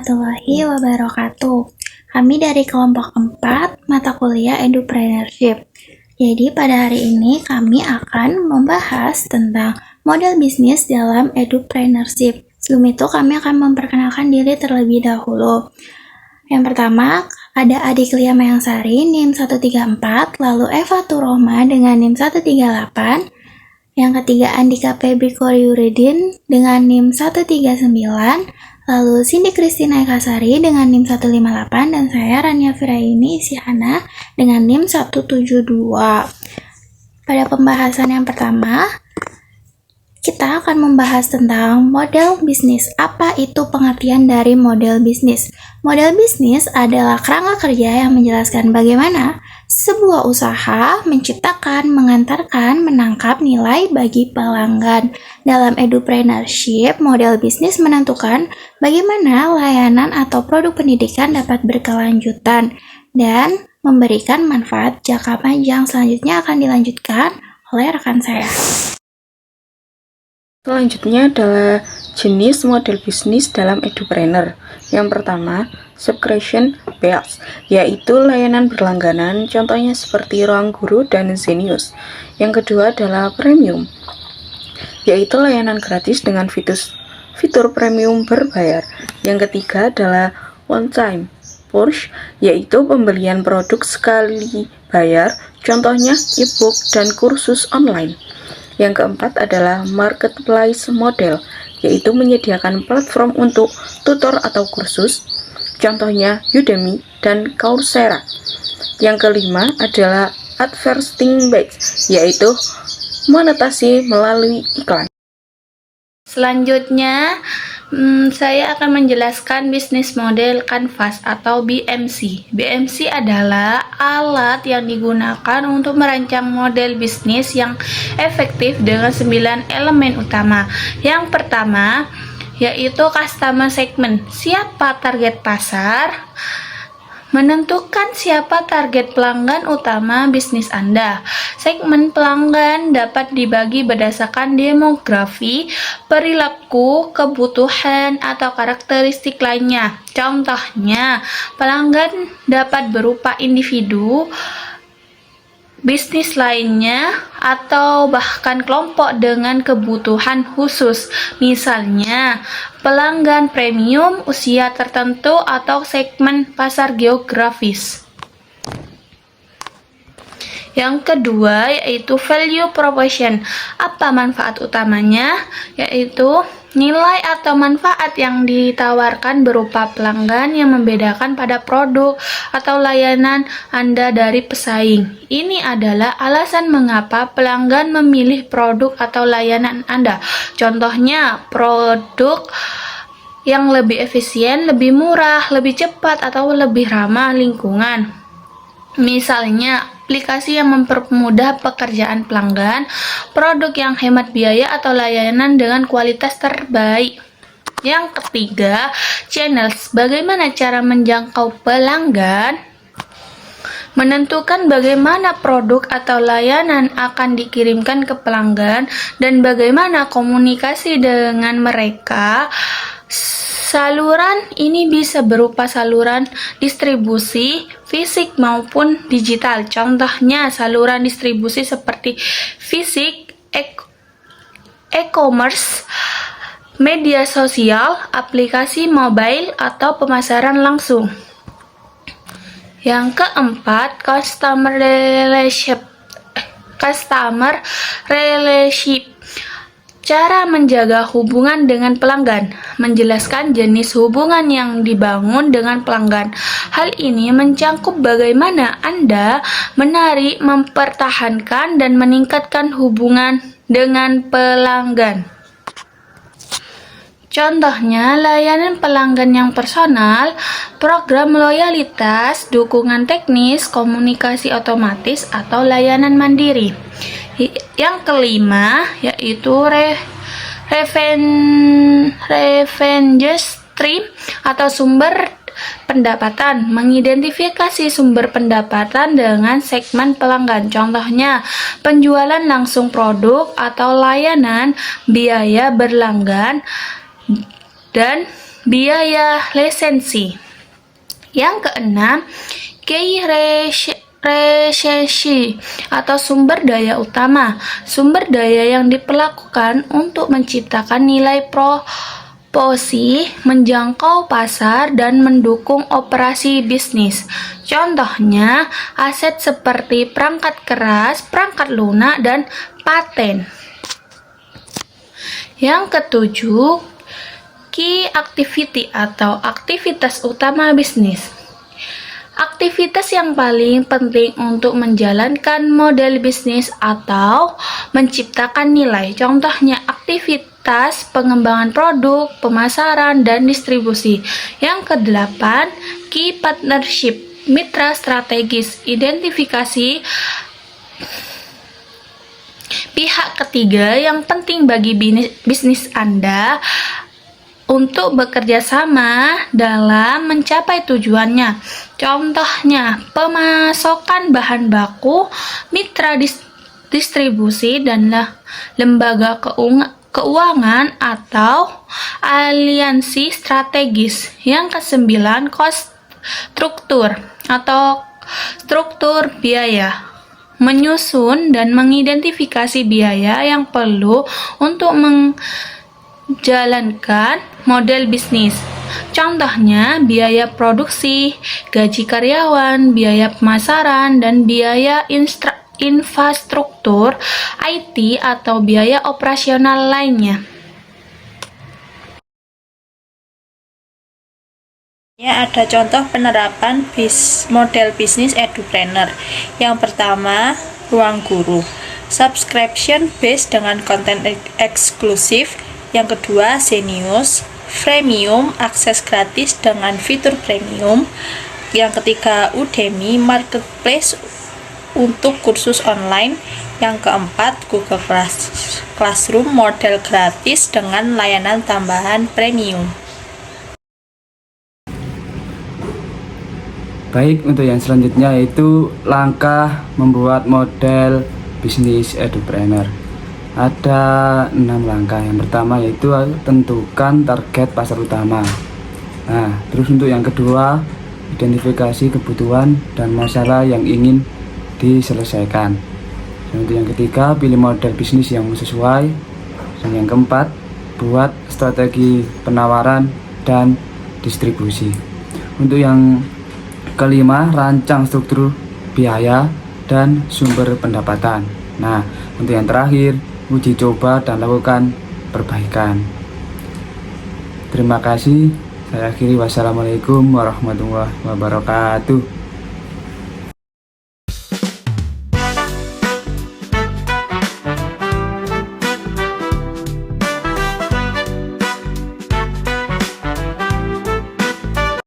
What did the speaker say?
warahmatullahi wabarakatuh. Kami dari kelompok 4 mata kuliah Edupreneurship. Jadi pada hari ini kami akan membahas tentang model bisnis dalam Edupreneurship. Sebelum itu kami akan memperkenalkan diri terlebih dahulu. Yang pertama, ada Adik Lia Mayangsari, NIM 134, lalu Eva Turohma dengan NIM 138, yang ketiga Andika Febri Koryuridin dengan NIM 139, lalu Cindy Christina Ekasari dengan NIM 158, dan saya Rania Firaini Isyihana dengan NIM 172. Pada pembahasan yang pertama, kita akan membahas tentang model bisnis. Apa itu pengertian dari model bisnis? Model bisnis adalah kerangka kerja yang menjelaskan bagaimana sebuah usaha menciptakan, mengantarkan, menangkap nilai bagi pelanggan. Dalam Edupreneurship, model bisnis menentukan bagaimana layanan atau produk pendidikan dapat berkelanjutan dan memberikan manfaat jangka panjang. Selanjutnya akan dilanjutkan oleh rekan saya. Selanjutnya adalah jenis model bisnis dalam Edupreneur. Yang pertama, subscription based, yaitu layanan berlangganan, contohnya seperti Ruang Guru dan Zenius. Yang kedua adalah premium, yaitu layanan gratis dengan fitur premium berbayar. Yang ketiga adalah one time purchase, yaitu pembelian produk sekali bayar, contohnya e-book dan kursus online. Yang keempat adalah marketplace model, yaitu menyediakan platform untuk tutor atau kursus, contohnya Udemy dan Coursera. Yang kelima adalah advertising based, yaitu monetasi melalui iklan. Selanjutnya, saya akan menjelaskan bisnis model kanvas atau BMC. BMC adalah alat yang digunakan untuk merancang model bisnis yang efektif dengan 9 elemen utama. Yang pertama, yaitu customer segment. Siapa target pasar? Menentukan siapa target pelanggan utama bisnis Anda. Segmen pelanggan dapat dibagi berdasarkan demografi, perilaku, kebutuhan, atau karakteristik lainnya. Contohnya, pelanggan dapat berupa individu, bisnis lainnya, atau bahkan kelompok dengan kebutuhan khusus. Misalnya, pelanggan premium, usia tertentu, atau segmen pasar geografis. Yang kedua yaitu value proposition. Apa manfaat utamanya? Yaitu nilai atau manfaat yang ditawarkan berupa pelanggan yang membedakan pada produk atau layanan Anda dari pesaing. Ini adalah alasan mengapa pelanggan memilih produk atau layanan Anda. Contohnya, produk yang lebih efisien, lebih murah, lebih cepat, atau lebih ramah lingkungan. Misalnya, aplikasi yang mempermudah pekerjaan pelanggan, produk yang hemat biaya, atau layanan dengan kualitas terbaik. Yang ketiga, channels. Bagaimana cara menjangkau pelanggan? Menentukan bagaimana produk atau layanan akan dikirimkan ke pelanggan dan bagaimana komunikasi dengan mereka. Saluran ini bisa berupa saluran distribusi fisik maupun digital. Contohnya, saluran distribusi seperti fisik, e-commerce, media sosial, aplikasi mobile, atau pemasaran langsung. Yang keempat, customer relationship. Cara menjaga hubungan dengan pelanggan, menjelaskan jenis hubungan yang dibangun dengan pelanggan. Hal ini mencangkup bagaimana Anda menarik, mempertahankan, dan meningkatkan hubungan dengan pelanggan. Contohnya, layanan pelanggan yang personal, program loyalitas, dukungan teknis, komunikasi otomatis, atau layanan mandiri. Yang kelima yaitu revenue stream atau sumber pendapatan. Mengidentifikasi sumber pendapatan dengan segmen pelanggan. Contohnya, penjualan langsung produk atau layanan, biaya berlanggan, dan biaya lisensi. Yang keenam, key research atau sumber daya utama. Sumber daya yang diperlakukan untuk menciptakan nilai promosi, menjangkau pasar, dan mendukung operasi bisnis. Contohnya, aset seperti perangkat keras, perangkat lunak, dan paten. Yang ketujuh, key activity atau aktivitas utama bisnis. Aktivitas yang paling penting untuk menjalankan model bisnis atau menciptakan nilai. Contohnya aktivitas pengembangan produk, pemasaran, dan distribusi. Yang kedelapan, key partnership, mitra strategis, identifikasi pihak ketiga yang penting bagi bisnis Anda untuk bekerja sama dalam mencapai tujuannya. Contohnya, pemasokan bahan baku, mitra distribusi, dan lembaga keuangan atau aliansi strategis. Yang kesembilan, cost struktur atau struktur biaya. Menyusun dan mengidentifikasi biaya yang perlu untuk menjalankan model bisnis. Contohnya, biaya produksi, gaji karyawan, biaya pemasaran, dan biaya infrastruktur IT atau biaya operasional lainnya. Ada contoh penerapan model bisnis edupreneur. Yang pertama, ruang guru, subscription based dengan konten eksklusif. Yang kedua, Zenius, freemium, akses gratis dengan fitur premium. Yang ketiga, Udemy, marketplace untuk kursus online. Yang keempat, Google Classroom, model gratis dengan layanan tambahan premium. Baik, untuk yang selanjutnya yaitu langkah membuat model bisnis edupreneur. Ada 6 langkah. Yang pertama yaitu tentukan target pasar utama. Nah, terus untuk yang kedua, identifikasi kebutuhan dan masalah yang ingin diselesaikan. Dan untuk yang ketiga, pilih model bisnis yang sesuai. Dan yang keempat, buat strategi penawaran dan distribusi. Untuk yang kelima, rancang struktur biaya dan sumber pendapatan. Nah, untuk yang terakhir, uji coba dan lakukan perbaikan. Terima kasih. Saya akhiri. Wassalamualaikum warahmatullahi wabarakatuh.